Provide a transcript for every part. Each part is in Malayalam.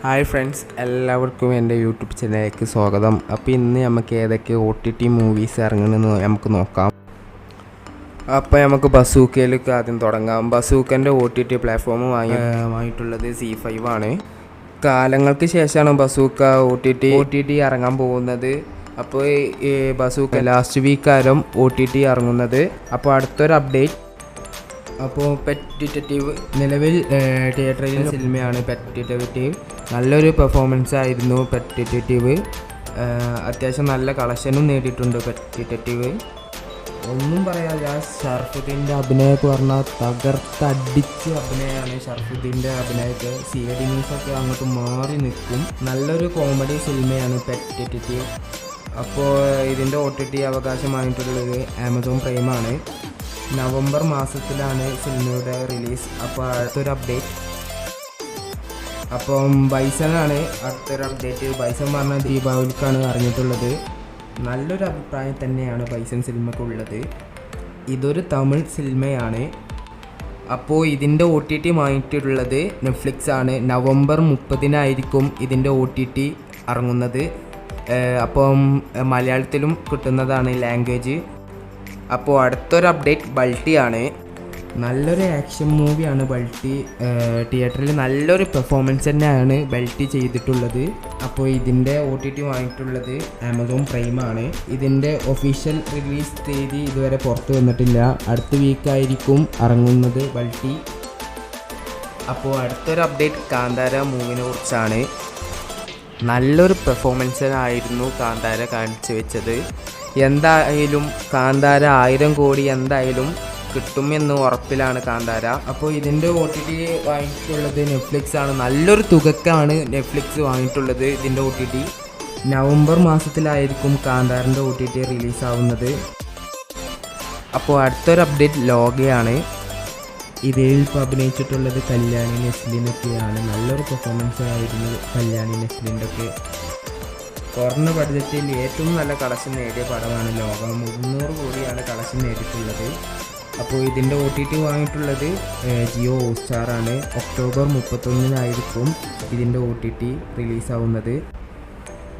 ഹായ് ഫ്രണ്ട്സ്, എല്ലാവർക്കും എൻ്റെ യൂട്യൂബ് ചാനലിലേക്ക് സ്വാഗതം. അപ്പോൾ ഇന്ന് നമുക്ക് ഏതൊക്കെ OTT മൂവീസ് ഇറങ്ങണമെന്ന് നമുക്ക് നോക്കാം. അപ്പോൾ നമുക്ക് ബസൂക്കയിലേക്ക് ആദ്യം തുടങ്ങാം. ബസൂക്കൻ്റെ OTT പ്ലാറ്റ്ഫോം വാങ്ങിയിട്ടുള്ളത് ZEE5 ആണ്. കാലങ്ങൾക്ക് ശേഷമാണ് ബസൂക്ക OTT ഇറങ്ങാൻ പോകുന്നത്. അപ്പോൾ ഈ ബസൂക്ക ലാസ്റ്റ് വീക്കാരം OTT ഇറങ്ങുന്നത്. അപ്പോൾ അടുത്തൊരു അപ്ഡേറ്റ്, അപ്പോൾ പെറ്റ് ഡിറ്റക്റ്റീവ് നിലവിൽ തിയേറ്ററിൽ സിനിമയാണ്. പെറ്റ് ഡിറ്റക്റ്റീവ് നല്ലൊരു പെർഫോമൻസ് ആയിരുന്നു. പെറ്റ് ഡിറ്റക്റ്റീവ് അത്യാവശ്യം നല്ല കളക്ഷനും നേടിയിട്ടുണ്ട്. പെറ്റ് ഡിറ്റക്റ്റീവ് ഒന്നും പറയാല്ല. ഷർഫുദ്ദീൻ്റെ അഭിനയമൊക്കെ പറഞ്ഞാൽ തകർത്തടിച്ച് അഭിനയമാണ്. ഷർഫുദ്ദീൻ്റെ അഭിനയമൊക്കെ CID ന്യൂസൊക്കെ അങ്ങോട്ട് മാറി നിൽക്കും. നല്ലൊരു കോമഡി സിനിമയാണ് പെറ്റ് ഡിറ്റക്റ്റീവ്. അപ്പോൾ ഇതിൻ്റെ OTT അവകാശമായിട്ടുള്ളത് ആമസോൺ പ്രൈമാണ്. നവംബർ മാസത്തിലാണ് സിനിമയുടെ റിലീസ്. അപ്പോൾ അടുത്തൊരു അപ്ഡേറ്റ്, അപ്പം ബൈസനാണ് അടുത്തൊരു അപ്ഡേറ്റ്. ബൈസൺ പറഞ്ഞാൽ ദീപാവലിക്കാണ് അറിഞ്ഞിട്ടുള്ളത്. നല്ലൊരു അഭിപ്രായം തന്നെയാണ് ബൈസൺ സിനിമയ്ക്കുള്ളത്. ഇതൊരു തമിഴ് സിനിമയാണ്. അപ്പോൾ ഇതിൻ്റെ OTT വാങ്ങിയിട്ടുള്ളത് നെറ്റ്ഫ്ലിക്സ് ആണ്. നവംബർ 30 ഇതിൻ്റെ OTT ഇറങ്ങുന്നത്. അപ്പം മലയാളത്തിലും കിട്ടുന്നതാണ് ലാംഗ്വേജ്. അപ്പോൾ അടുത്തൊരു അപ്ഡേറ്റ് ബൾട്ടിയാണ്. നല്ലൊരു ആക്ഷൻ മൂവിയാണ് ബൾട്ടി. തിയേറ്ററിൽ നല്ലൊരു പെർഫോമൻസ് തന്നെയാണ് ബൾട്ടി ചെയ്തിട്ടുള്ളത്. അപ്പോൾ ഇതിൻ്റെ OTT വാങ്ങിയിട്ടുള്ളത് ആമസോൺ പ്രൈമാണ്. ഇതിൻ്റെ ഒഫീഷ്യൽ റിലീസ് തീയതി ഇതുവരെ പുറത്തു വന്നിട്ടില്ല. അടുത്ത വീക്കായിരിക്കും ഇറങ്ങുന്നത് ബൾട്ടി. അപ്പോൾ അടുത്തൊരു അപ്ഡേറ്റ് കാന്താര മൂവിനെ കുറിച്ചാണ്. നല്ലൊരു പെർഫോമൻസിനായിരുന്നു കാന്താര കാണിച്ചു വെച്ചത്. എന്തായാലും കാന്താര 1000 കോടി എന്തായാലും കിട്ടുമെന്ന് ഉറപ്പിലാണ് കാന്താര. അപ്പോൾ ഇതിൻ്റെ OTT വാങ്ങിയിട്ടുള്ളത് നെറ്റ്ഫ്ലിക്സ് ആണ്. നല്ലൊരു തുകക്കാണ് നെറ്റ്ഫ്ലിക്സ് വാങ്ങിയിട്ടുള്ളത്. ഇതിൻ്റെ OTT നവംബർ മാസത്തിലായിരിക്കും കാന്താരൻ്റെ OTT റിലീസാവുന്നത്. അപ്പോൾ അടുത്തൊരു അപ്ഡേറ്റ് ലോകയാണ്. ഇതിൽ ഇപ്പോൾ അഭിനയിച്ചിട്ടുള്ളത് കല്യാണി നസ്ലിനൊക്കെയാണ്. നല്ലൊരു പെർഫോമൻസ് ആയിരുന്നു കല്യാണി നസ്ലിൻ്റെ ഒക്കെ. കുറഞ്ഞ ബഡ്ജറ്റിൽ ഏറ്റവും നല്ല കളക്ഷൻ നേടിയ പടമാണ് ലോക. 300 കോടിയാണ് കളക്ഷൻ നേടിയിട്ടുള്ളത്. അപ്പോൾ ഇതിൻ്റെ OTT വാങ്ങിയിട്ടുള്ളത് ജിയോ ഹോട്ട്സ്റ്റാറാണ്. ഒക്ടോബർ 31 ഇതിൻ്റെ OTT റിലീസാവുന്നത്.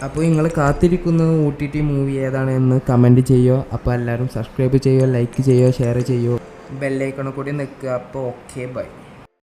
അപ്പോൾ നിങ്ങൾ കാത്തിരിക്കുന്ന OTT മൂവി ഏതാണെന്ന് കമൻറ്റ് ചെയ്യുക. അപ്പോൾ എല്ലാവരും സബ്സ്ക്രൈബ് ചെയ്യുക, ലൈക്ക് ചെയ്യുക, ഷെയർ ചെയ്യുക, ബെല്ലൈക്കണിൽ കൂടി നിൽക്കുക. അപ്പോൾ ഓക്കെ, ബൈ.